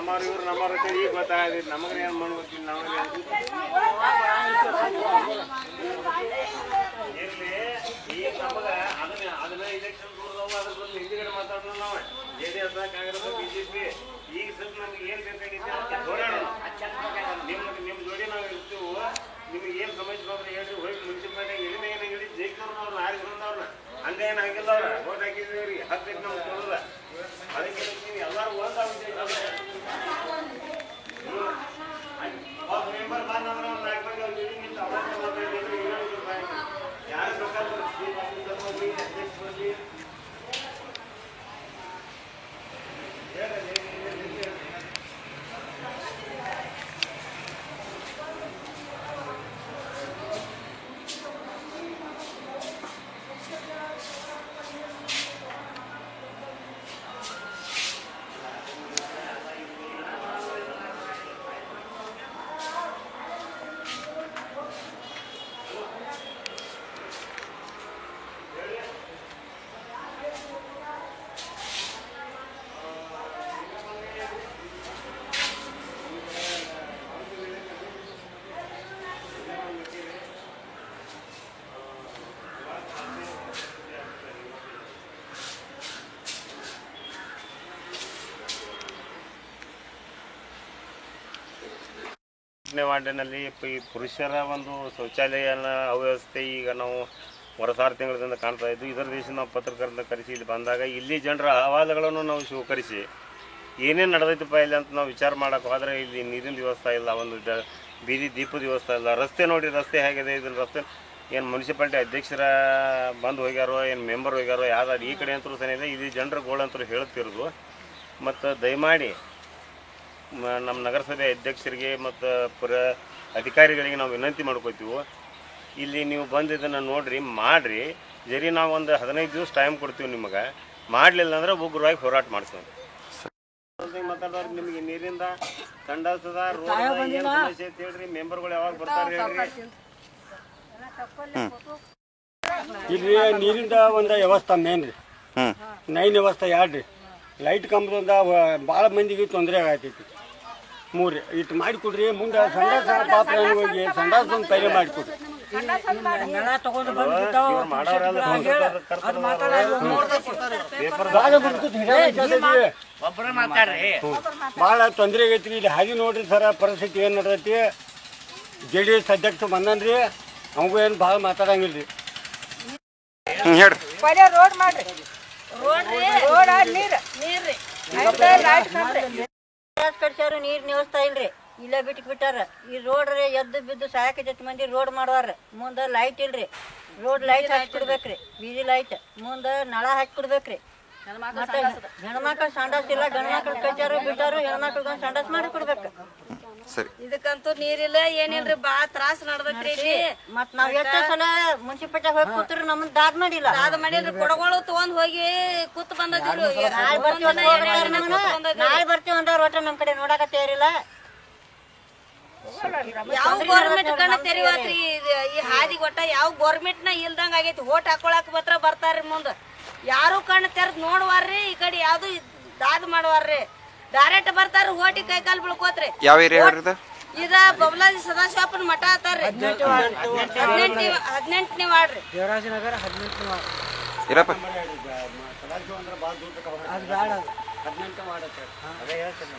ನಮ್ಮವ್ರು ಇವ್ರು ನಮ್ಮವ್ರ ಈಗ ಗೊತ್ತಾಗೈತಿ ನಮಗೆ ಏನು ಮಾಡ್ಬೇಕು ನಮಗೆ ಇರಲಿ ಈಗ ನಮಗೆ ಅದನ್ನ ಇಲೆಕ್ಷನ್ ದೂರದವು ಅದ್ರ ಬಂದು ಹಿಂದಿಗಡೆ ಮಾತಾಡೋಣ ನಾವು JDS ಕಾಂಗ್ರೆಸ್ BJP ಈಗ ಸ್ವಲ್ಪ ನಮ್ಗೆ ಏನು ಬೇಕಾಗಿತ್ತು ಹೋರಾಡೋಣ ನಿಮ್ಮ ಜೋಡಿ ನಾವು ಇರ್ತೀವಿ ನಿಮಗೆ ಏನು ಸಮಸ್ಯೆ ಬಂದ್ರೆ ಹೇಳ್ರಿ ಹೋಗಿ ಮುನ್ಸಿಪಾಲಿಟಿ ಎಲ್ಲಿಂದ ಏನು ಹೇಳಿ ಜೈಕ್ನವ್ರನ್ನ ಅವ್ರನ್ನ ಆರಿಸಿ ಬಂದವ್ರನ್ನ ಹಂಗೆ ಏನು ಹಾಕಿಲ್ಲ ಅವ್ರ ಓಟ್ ಹಾಕಿದ್ವಿ ಅವ್ರಿಗೆ ಹತ್ತಿರ ನಮ್ಗೆ ಕೊಡೋದ ಅದಕ್ಕೆ ನೀವು ಎಲ್ಲರೂ ಒಂದಾಗುತ್ತೆ ಮೆಂಬರ್ ಬಂದ್ರೆ ಒಂದು 4 ಮಂದಿ ಅವ್ರು ಜೊತೆ ನಿಂತು ಅವತ್ತು ಮಾತಾಡಿದ್ರೆ ಯಾರು ಬೇಕಾದ್ರೂ ಅಧ್ಯಕ್ಷ ಬರಲಿ ವಾರ್ಡಿನಲ್ಲಿ ಈ ಪುರುಷರ ಒಂದು ಶೌಚಾಲಯನ ಅವ್ಯವಸ್ಥೆ ಈಗ ನಾವು ವರ್ಷ 6 ತಿಂಗಳಿಂದ ಕಾಣ್ತಾ ಇದ್ದು ಇದರ ದೇಶ ನಾವು ಪತ್ರಕರ್ತನ ಕರೆಸಿ ಇಲ್ಲಿ ಬಂದಾಗ ಇಲ್ಲಿ ಜನರ ಅಹವಾಲುಗಳನ್ನು ನಾವು ಸ್ವೀಕರಿಸಿ ಏನೇನು ನಡೆದೈತಪ್ಪ ಇಲ್ಲಿ ಅಂತ ನಾವು ವಿಚಾರ ಮಾಡೋಕೆ ಹೋದರೆ ಇಲ್ಲಿ ನೀರಿನ ವ್ಯವಸ್ಥೆ ಇಲ್ಲ, ಒಂದು ಬೀದಿ ದೀಪದ ವ್ಯವಸ್ಥೆ ಇಲ್ಲ, ರಸ್ತೆ ನೋಡಿ ರಸ್ತೆ ಹೇಗಿದೆ ಇದನ್ನು ರಸ್ತೆ ಏನು ಮುನ್ಸಿಪಾಲ್ಟಿ ಅಧ್ಯಕ್ಷರ ಬಂದು ಹೋಗ್ಯಾರೋ ಏನು ಮೆಂಬರ್ ಹೋಗ್ಯಾರೋ ಯಾವ್ದಾರು ಈ ಕಡೆ ಅಂತೂ ಸಹ ಇದೆ ಇಲ್ಲಿ ಜನರ ಗೋಳಂತರೂ ಹೇಳ್ತಿರೋದು. ಮತ್ತು ದಯಮಾಡಿ ನಮ್ಮ ನಗರಸಭೆ ಅಧ್ಯಕ್ಷರಿಗೆ ಮತ್ತು ಅಧಿಕಾರಿಗಳಿಗೆ ನಾವು ವಿನಂತಿ ಮಾಡ್ಕೋತೀವಿ, ಇಲ್ಲಿ ನೀವು ಬಂದು ಇದನ್ನು ನೋಡಿರಿ ಮಾಡಿರಿ ಜರಿ ನಾವು ಒಂದು 15 ದಿವಸ ಟೈಮ್ ಕೊಡ್ತೀವಿ ನಿಮಗೆ, ಮಾಡಲಿಲ್ಲ ಅಂದ್ರೆ ಉಗ್ರವಾಗಿ ಹೋರಾಟ ಮಾಡ್ತೀವಿ. ಮಾತಾಡೋರು ನಿಮಗೆ ನೀರಿಂದ ಸಂಡಾಸದ ರೋಡ್ ಏನು ಸಮಸ್ಯೆ ಅಂತ ಹೇಳ್ರಿ, ಮೆಂಬರ್ಗಳು ಯಾವಾಗ ಬರ್ತಾರೆ ಹೇಳ್ರಿ. ಇಲ್ಲಿ ನೀರಿಂದ ಒಂದು ವ್ಯವಸ್ಥೆ ಮೇನ್ ರೀ, ನೈನ್ ವ್ಯವಸ್ಥೆ 2 ರೀ, ಲೈಟ್ ಕಂಬದಿಂದ ಭಾಳ ಮಂದಿಗೆ ತೊಂದರೆ ಆಗತೈತಿ. 3 ಇಟ್ಟು ಮಾಡಿಕೊಡ್ರಿ, ಮುಂದೆ ಸಂಡಾಸ ಪಾಪ ಹೋಗಿ ಸಂಡಾಸ ಒಂದು ಪೈಲೆ ಮಾಡಿಕೊಡ್ರಿ. ಭಾಳ ತೊಂದರೆ ಆಗೈತಿ ಇಲ್ಲಿ ಹಾಗೆ ನೋಡ್ರಿ ಸರ ಪರಿಸ್ಥಿತಿ ಏನು ನಡ್ದೈತಿ. JDS ಅಧ್ಯಕ್ಷ ಬಂದನ್ರಿ, ಅವಂಗೂ ಏನು ಭಾಳ ಮಾತಾಡಂಗಿಲ್ಲ ರೀ. ರೋಡ್ ಮಾಡ್ರಿ, ರೋಡ್ ಕಟ್ಸ್ಯಾರು, ನೀರ್ ವ್ಯವಸ್ಥೆ ಇಲ್ರಿ, ಇಲ್ಲೇ ಬಿಟ್ಟಾರ. ಈ ರೋಡ್ ರೀ ಎದ್ದು ಬಿದ್ದು ಸಾಯಕ ಜಟ್ ಮಂದಿ ರೋಡ್ ಮಾಡುವಾರ. ಮುಂದೆ ಲೈಟ್ ಇಲ್ರಿ, ರೋಡ್ ಲೈಟ್ ಹಾಕಿಕೊಡ್ಬೇಕ್ರಿ, ಬೀದಿ ಲೈಟ್, ಮುಂದೆ ನಳ ಹಾಕಿಕೊಡ್ಬೇಕ್ರಿ. ಮತ್ತೆ ಹೆಣ್ಮಕ್ಳು ಸಂಡಾಸ್ ಇಲ್ಲ, ಗಂಡ ಮಕ್ಳು ಕಟ್ಟಾರು ಬಿಟ್ಟಾರು, ಹೆಣ್ಮಕ್ಳಿಗೆ ಒಂದು ಸಂಡಾಸ್ ಮಾಡಿ ಕೊಡ್ಬೇಕು. ಇದಕ್ಕಂತೂ ನೀರಿಲ್ಲ ಏನಿಲ್ರಿ, ಬಾಳ ತ್ರಾಸ ನಡ್ದೈತ್ರಿ ಇಲ್ಲಿ. ಮತ್ ನಾವ್ ಎಷ್ಟೋ ಸಲ ಮುನ್ಸಿಪಾಲ್ಟಿ ಹೋಗಿ ಕೂತ್ರಿ ನಮ್ಮನ್ನ ದಾದ್ ಮಾಡಿಲ್ಲ, ಮಾಡಿಲ್ರಿ. ಕೊಡಗಳು ತಗೊಂಡ್ ಹೋಗಿ ಕೂತ್ ಬಂದಿದ್ರು. ನಾಳೆ ಬರ್ತೀವಿ ಅಂದ್ರೆ ಒಟ್ಟ ನಮ್ ಕಡೆ ನೋಡಾಕ ತಯಾರಿಲ್ಲ. ಯಾವ ಗೌರ್ಮೆಂಟ್ ಕಣ್ಣ ತೆರಿವಾತ್ರಿ ಈ ಹಾದಿಗೆ, ಒಟ್ಟ ಯಾವ ಗೌರ್ಮೆಂಟ್ ನ ಇಲ್ದಂಗ ಆಗೈತಿ. ಓಟ್ ಹಾಕೊಳಕ್ ಬರ್ತಾರ್ರಿ, ಮುಂದ ಯಾರು ಕಣ್ಣು ತೆರೆದ್ ನೋಡ್ವಾರ್ರಿ, ಈ ಕಡೆ ಯಾವ್ದು ದಾದ್ ಮಾಡ್ವಾರ್ರಿ. ಡೈರೆಕ್ಟ್ ಬರ್ತಾರ, ಓಟಿ ಕೈ ಕಾಲ್ ಬೀಳ್ಕೋತ್ರಿ. ಯಾವ ಏರಿಯಾ ಇದ ಬಬಲಾಜಿ ಸದಾಶಿವಪ್ಪನ ಮಠ ಆತಾರ್ರಿ, 18ನೇ ವಾರ್ಡ್ರಿ, ದೇವರಾಜನಗರ 18ನೇ ವಾರ್ಡ್. ಇರಪ್ಪ ಸದಾಶಿವ ಅಂದ್ರೆ ಭಾಳ ದೂರ 18 ಮಾಡತ್ತೆ ಅದೇ ಹೇಳ್ತೇನೆ.